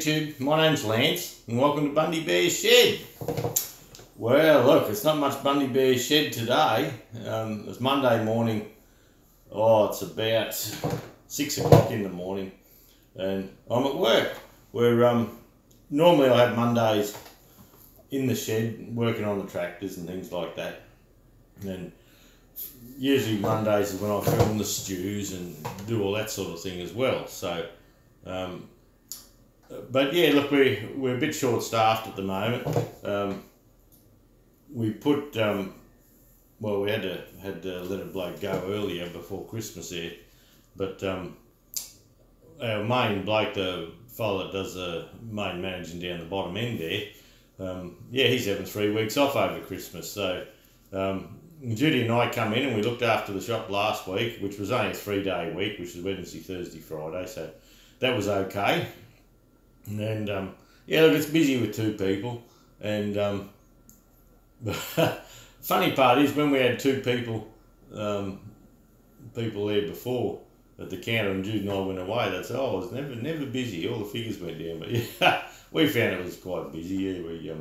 YouTube, my name's Lance and welcome to Bundy Bear's Shed. Well look, it's not much Bundy Bear's Shed today. It's Monday morning. It's about 6 o'clock in the morning and I'm at work. Normally I have Mondays in the shed working on the tractors and things like that, and usually Mondays is when I film the stews and do all that sort of thing as well. So but yeah, look, we're a bit short-staffed at the moment. We put we had to let a bloke go earlier before Christmas there, but our main bloke, the fellow that does the main managing down the bottom end there, he's having 3 weeks off over Christmas. So Judy and I come in and we looked after the shop last week, which was only a 3-day week, which was Wednesday, Thursday, Friday, so that was okay. And look, it's busy with 2 people, and funny part is when we had 2 people there before at the counter and Jude and I went away, they said, oh, it was never busy, all the figures went down. But yeah, we found it was quite busy. Yeah, we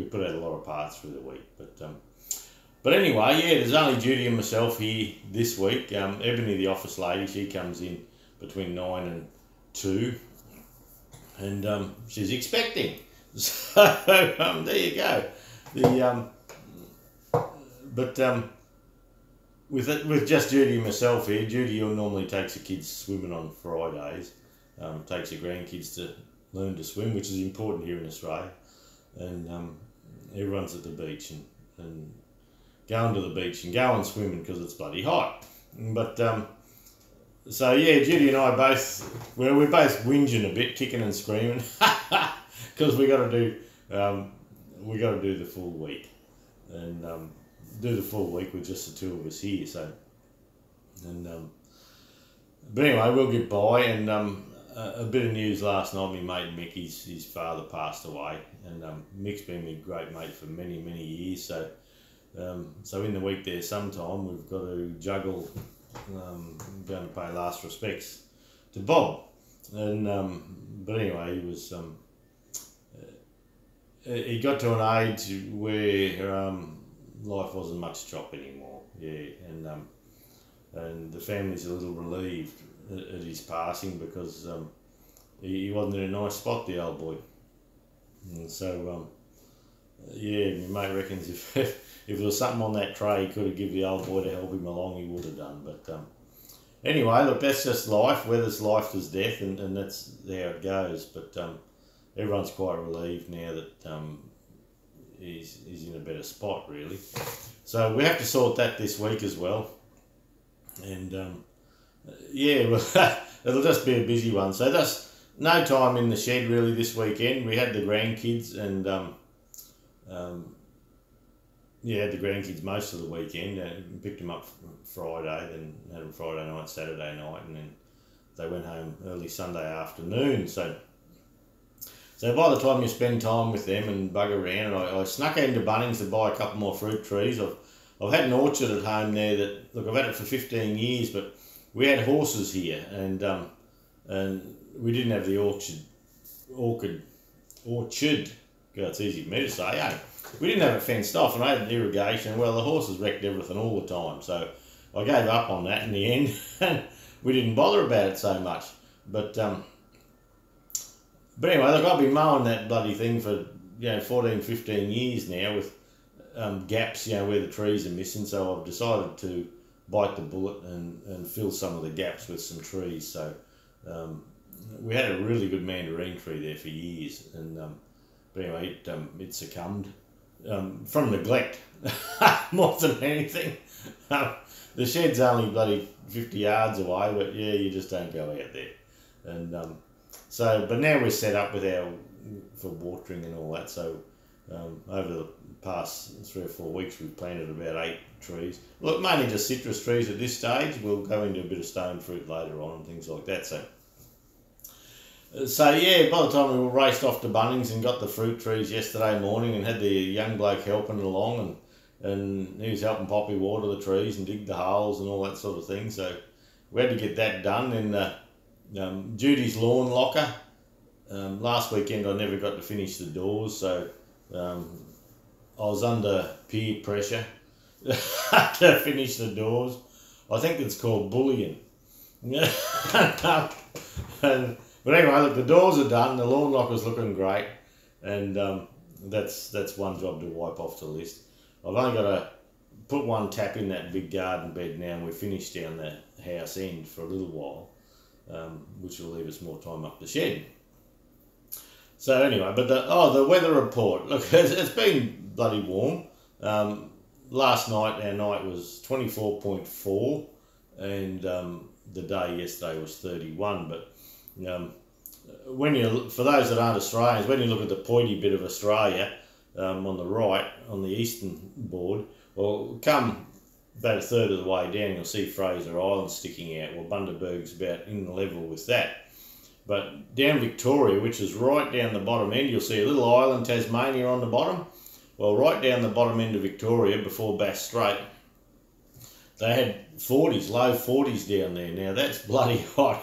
put out a lot of parts through the week, but anyway, yeah, there's only Judy and myself here this week. Ebony, the office lady, she comes in between 9 and 2, and she's expecting. So there you go. With just Judy and myself here, Judy normally takes the kids swimming on Fridays, takes her grandkids to learn to swim, which is important here in Australia, and everyone's at the beach and going to the beach and going swimming because it's bloody hot. But so yeah, Judy and I we're both whinging a bit, kicking and screaming, because we got to do the full week, and do the full week with just the 2 of us here. So, and but anyway, we'll get by. And a bit of news last night. My mate Mick, his father passed away, and Mick's been my great mate for many years. So, so in the week there, sometime we've got to juggle. Going to pay last respects to Bob, and but anyway, he got to an age where life wasn't much chop anymore. Yeah, and the family's a little relieved at his passing, because he wasn't in a nice spot, the old boy. And so yeah, my mate reckons if there was something on that tray he could have given the old boy to help him along, he would have done. But anyway, look, that's just life. Where there's life, there's death, and that's how it goes. But everyone's quite relieved now that he's in a better spot, really. So we have to sort that this week as well. And yeah, well, it'll just be a busy one. So that's no time in the shed really this weekend. We had the grandkids, and had the grandkids most of the weekend. Picked them up Friday, then had them Friday night, Saturday night, and then they went home early Sunday afternoon. So by the time you spend time with them and bug around, and I snuck into Bunnings to buy a couple more fruit trees. I've had an orchard at home there that, look, I've had it for 15 years, but we had horses here, and we didn't have the orchard. God, it's easy for me to say, eh? We didn't have it fenced off, and I had irrigation. Well, the horses wrecked everything all the time, so I gave up on that in the end, and we didn't bother about it so much. But anyway, look, I've been mowing that bloody thing for 14, 15 years now, with gaps, where the trees are missing. So I've decided to bite the bullet and fill some of the gaps with some trees. So we had a really good mandarin tree there for years, and but anyway, it succumbed from neglect more than anything. The shed's only bloody 50 yards away, but yeah, you just don't go out there. And but now we're set up with for watering and all that. So over the past 3 or 4 weeks, we've planted about 8 trees. Look, mainly just citrus trees at this stage. We'll go into a bit of stone fruit later on and things like that. So yeah, by the time we raced off to Bunnings and got the fruit trees yesterday morning, and had the young bloke helping along, and he was helping Poppy water the trees and dig the holes and all that sort of thing. So we had to get that done. And Judy's lawn locker last weekend I never got to finish the doors, so I was under peer pressure to finish the doors. I think it's called bullying. But anyway, look, the doors are done, the lawn locker's looking great, and that's one job to wipe off the list. I've only got to put one tap in that big garden bed now, and we're finished down the house end for a little while, which will leave us more time up the shed. So anyway, but the weather report, look, it's been bloody warm. Last night, our night was 24.4, and the day yesterday was 31, but for those that aren't Australians, when you look at the pointy bit of Australia on the right, on the eastern board, well, come about a third of the way down, you'll see Fraser Island sticking out. Well, Bundaberg's about in the level with that. But down Victoria, which is right down the bottom end, you'll see a little island, Tasmania, on the bottom. Well, right down the bottom end of Victoria, before Bass Strait, they had 40s, low 40s down there. Now, that's bloody hot.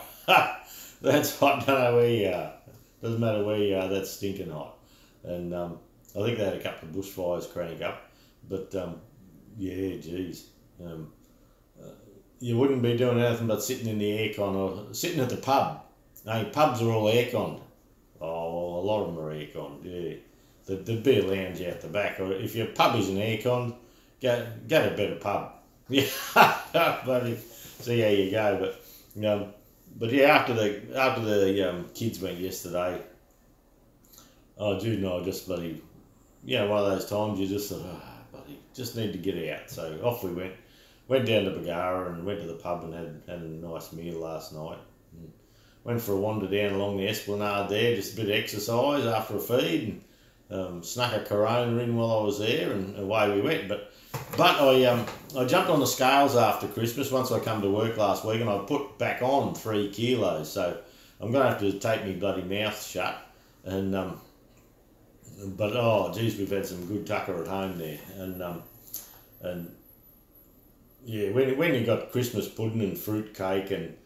That's hot, don't know where you are. Doesn't matter where you are, that's stinking hot. And I think they had a couple of bushfires crank up. But, yeah, geez. You wouldn't be doing anything but sitting in the aircon or sitting at the pub. No, pubs are all airconned. Oh, a lot of them are airconned, yeah. There'd be a lounge out the back. Or if your pub isn't airconned, go to a better pub. Yeah, see how you go. But yeah, after the kids went yesterday, oh, Jude and I just bloody, one of those times you just bloody just need to get out. So off we went. Went down to Bargara and went to the pub and had a nice meal last night. And went for a wander down along the esplanade there, just a bit of exercise after a feed, and snuck a Corona in while I was there, and away we went. But I jumped on the scales after Christmas once I come to work last week, and I put back on 3 kilos. So I'm going to have to take me bloody mouth shut. And but oh geez, we've had some good tucker at home there, and yeah, when you got Christmas pudding and fruit cake and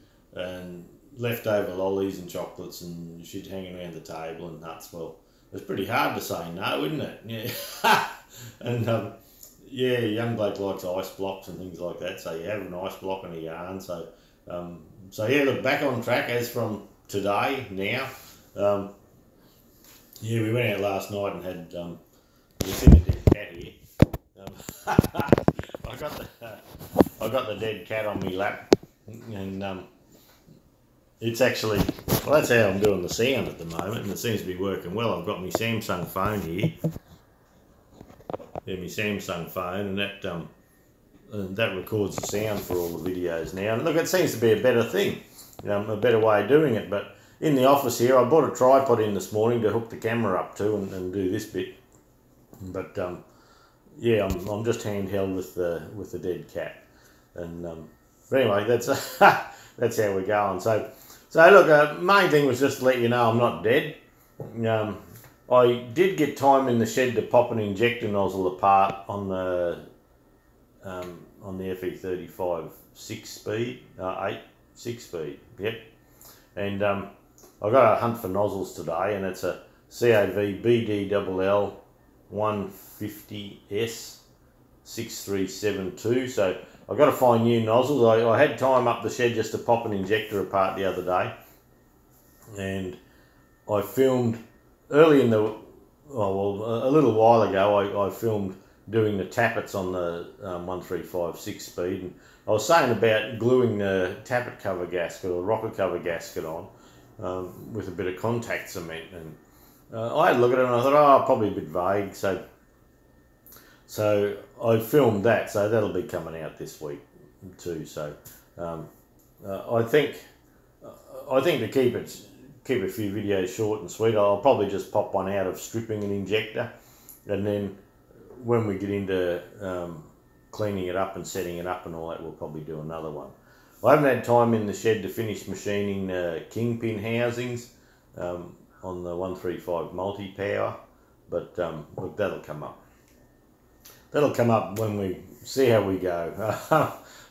leftover lollies and chocolates and shit hanging around the table and nuts, well, it's pretty hard to say no, isn't it? Yeah. And yeah, young bloke likes ice blocks and things like that, so you have an ice block and a yarn. So yeah, look, back on track as from today now. Yeah, we went out last night and had we've seen a dead cat here. I got the dead cat on my lap, and it's actually, well, that's how I'm doing the sound at the moment, and it seems to be working well. I've got my Samsung phone here. Yeah, my Samsung phone, and that records the sound for all the videos now. And look, it seems to be a better thing, a better way of doing it. But in the office here, I bought a tripod in this morning to hook the camera up to and do this bit. But yeah, I'm just handheld with the dead cat. And but anyway, that's that's how we're going. So look, main thing was just to let you know I'm not dead. I did get time in the shed to pop an injector nozzle apart on the FE35 6 speed, yep. And I got a hunt for nozzles today, and it's a CAV BDLL 150S 6372. So I've got to find new nozzles. I had time up the shed just to pop an injector apart the other day, and I filmed early in the, a little while ago, I filmed doing the tappets on the 135 6 speed, and I was saying about gluing the tappet cover gasket or rocker cover gasket on with a bit of contact cement, and I had a look at it and I thought, probably a bit vague, so I filmed that, so that'll be coming out this week too. So I think to keep a few videos short and sweet, I'll probably just pop one out of stripping an injector, and then when we get into cleaning it up and setting it up and all that, we'll probably do another one. I haven't had time in the shed to finish machining kingpin housings on the 135 multi-power, but look, that'll come up. That'll come up when we see how we go.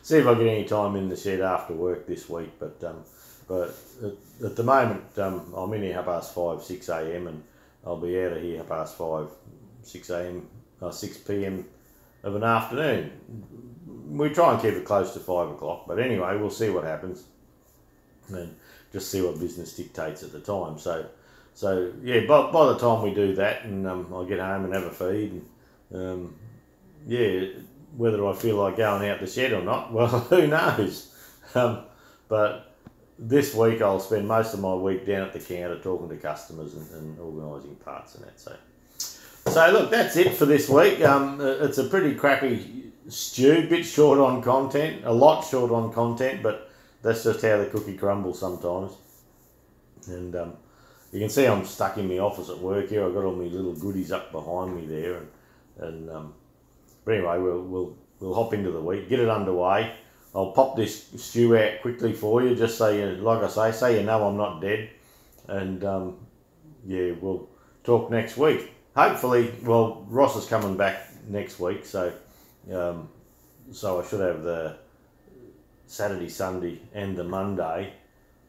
See if I get any time in the shed after work this week, but But at the moment, I'm in here 5:30, 6 a.m. and I'll be out of here 5:30, 6 a.m. 6 p.m. of an afternoon. We try and keep it close to 5 o'clock, but anyway, we'll see what happens and just see what business dictates at the time. So yeah, by the time we do that and I get home and have a feed, and yeah, whether I feel like going out the shed or not, well, who knows? But this week I'll spend most of my week down at the counter talking to customers and organising parts and that. So look, that's it for this week. It's a pretty crappy stew, bit short on content, a lot short on content, but that's just how the cookie crumbles sometimes. And you can see I'm stuck in my office at work here. I've got all my little goodies up behind me there, and but anyway, we'll hop into the week, get it underway. I'll pop this stew out quickly for you, just so you, like I say you know I'm not dead, and yeah, we'll talk next week. Hopefully, well, Ross is coming back next week, so so I should have the Saturday, Sunday, and the Monday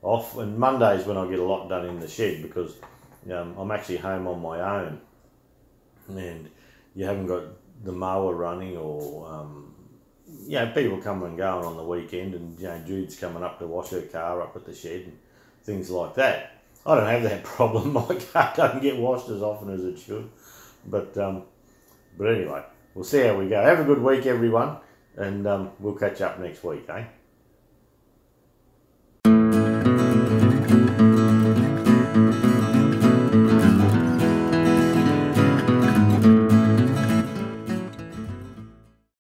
off. And Monday's when I get a lot done in the shed because I'm actually home on my own, and you haven't got the mower running or people coming and going on the weekend, and Jude's coming up to wash her car up at the shed and things like that. I don't have that problem. My car doesn't get washed as often as it should, but anyway, we'll see how we go. Have a good week, everyone, and we'll catch up next week, eh?